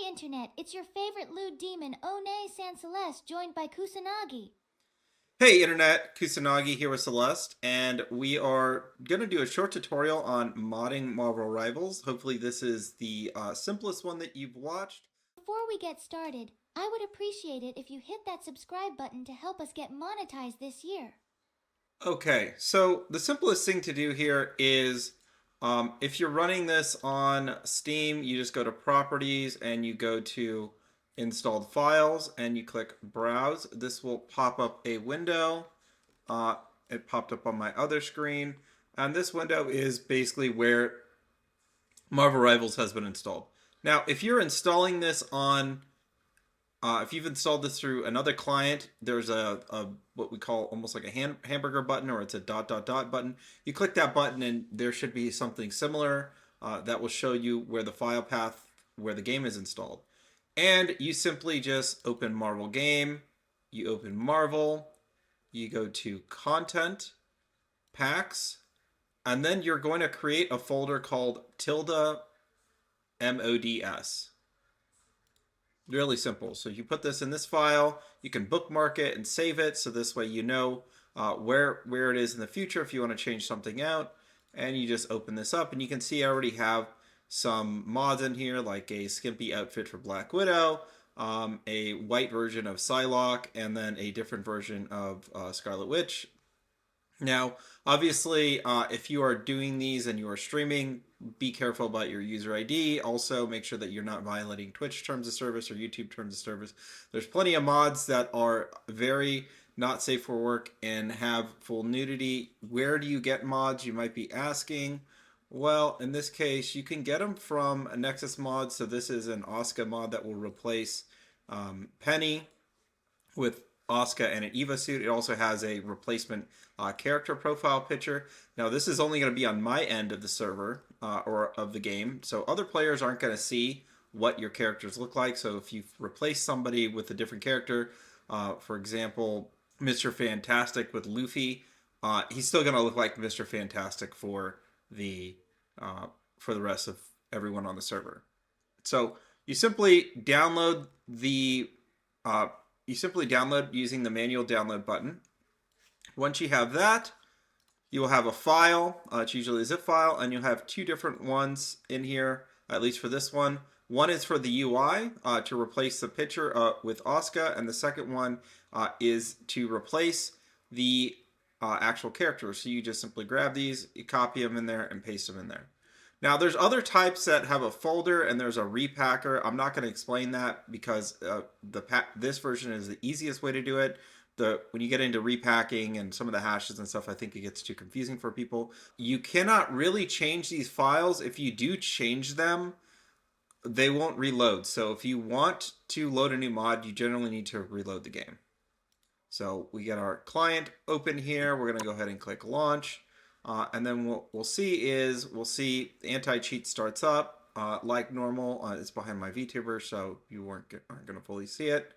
internet, it's your favorite lewd demon, One San Celeste, joined by Kusanagi. Hey Internet, Kusanagi here with Celeste, and we are going to do a short tutorial on modding Marvel Rivals. Hopefully this is the simplest one that you've watched. Before we get started, I would appreciate it if you hit that subscribe button to help us get monetized this year. Okay, so the simplest thing to do here is if you're running this on Steam, you just go to Properties and you go to Installed Files and you click Browse. This will pop up a window. It popped up on my other screen. And this window is basically where Marvel Rivals has been installed. Now, if you're installing this on if you've installed this through another client, there's a what we call almost like a hamburger button, or it's a ... button. You click that button and there should be something similar that will show you where the file path where the game is installed. And you simply just open Marvel Game, you open Marvel, you go to Content, Packs, and then you're going to create a folder called ~mods. Really simple. So you put this in this file, you can bookmark it and save it, so this way you know where it is in the future if you want to change something out. And you just open this up and you can see I already have some mods in here, like a skimpy outfit for Black Widow, a white version of Psylocke, and then a different version of Scarlet Witch. Now, obviously, if you are doing these and you are streaming, be careful about your user ID. Also, make sure that you're not violating Twitch terms of service or YouTube terms of service. There's plenty of mods that are very not safe for work and have full nudity. Where do you get mods, you might be asking? Well, in this case, you can get them from a Nexus mod. So this is an Asuka mod that will replace Penny with Asuka and an Eva suit. It also has a replacement character profile picture. Now, this is only going to be on my end of the server or of the game, so other players aren't going to see what your characters look like. So if you replace somebody with a different character, for example, Mr. Fantastic with Luffy, he's still going to look like Mr. Fantastic for the rest of everyone on the server. So you simply download using the manual download button. Once you have that, you will have a file. It's usually a zip file, and you'll have two different ones in here, at least for this one. One is for the UI to replace the picture with Asuka, and the second one is to replace the actual character. So you just simply grab these, you copy them in there, and paste them in there. Now, there's other types that have a folder, and there's a repacker. I'm not going to explain that because this version is the easiest way to do it. When you get into repacking and some of the hashes and stuff, I think it gets too confusing for people. You cannot really change these files. If you do change them, they won't reload. So if you want to load a new mod, you generally need to reload the game. So we get our client open here. We're going to go ahead and click launch. And then what we'll see the anti-cheat starts up like normal. It's behind my VTuber, so you aren't going to fully see it.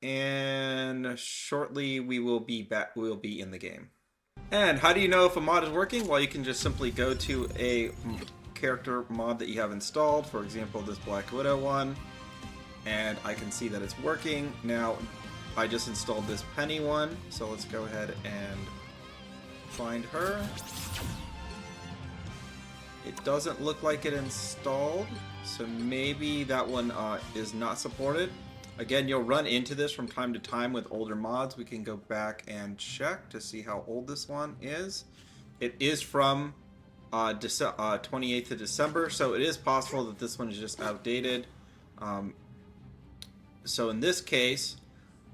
And shortly we will be back. We will be in the game. And how do you know if a mod is working? Well, you can just simply go to a character mod that you have installed. For example, this Black Widow one, and I can see that it's working. Now, I just installed this Penny one, so let's go ahead and find her. It doesn't look like it installed, so maybe that one is not supported. Again, you'll run into this from time to time with older mods. We can go back and check to see how old this one is. It is from 28th of December, so it is possible that this one is just outdated. So in this case,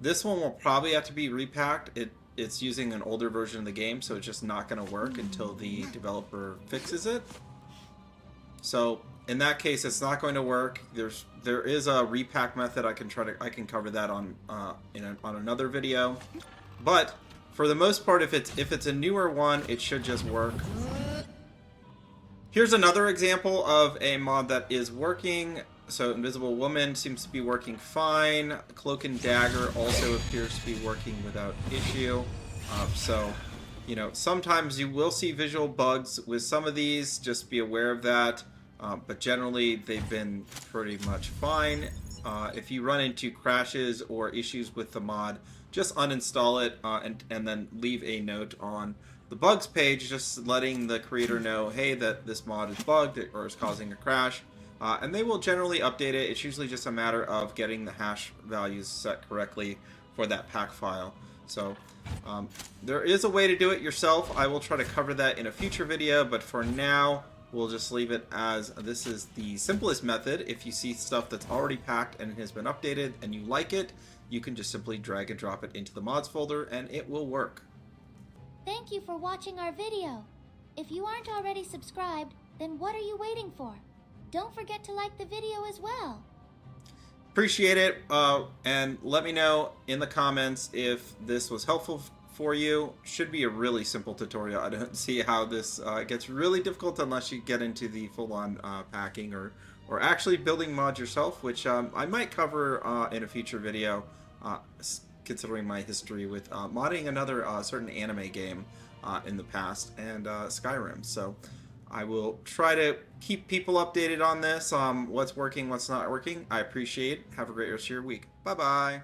this one will probably have to be repacked. It's using an older version of the game, so it's just not going to work until the developer fixes it. So in that case, it's not going to work. There is a repack method. I can cover that on another video. But for the most part, if it's a newer one, it should just work. Here's another example of a mod that is working. So Invisible Woman seems to be working fine. Cloak and Dagger also appears to be working without issue. So, you know, sometimes you will see visual bugs with some of these. Just be aware of that. but generally they've been pretty much fine. If you run into crashes or issues with the mod, just uninstall it and then leave a note on the bugs page, just letting the creator know, hey, that this mod is bugged or is causing a crash. And they will generally update it. It's usually just a matter of getting the hash values set correctly for that pack file. So there is a way to do it yourself. I will try to cover that in a future video, but for now, we'll just leave it as this is the simplest method. If you see stuff that's already packed and has been updated and you like it, you can just simply drag and drop it into the mods folder and it will work. Thank you for watching our video. If you aren't already subscribed, then what are you waiting for? Don't forget to like the video as well. Appreciate it, and let me know in the comments if this was helpful for you. Should be a really simple tutorial. I don't see how this gets really difficult unless you get into the full-on packing or actually building mods yourself, which I might cover in a future video, considering my history with modding another certain anime game in the past, and Skyrim. So I will try to keep people updated on this, what's working, what's not working. I appreciate it. Have a great rest of your week. Bye-bye.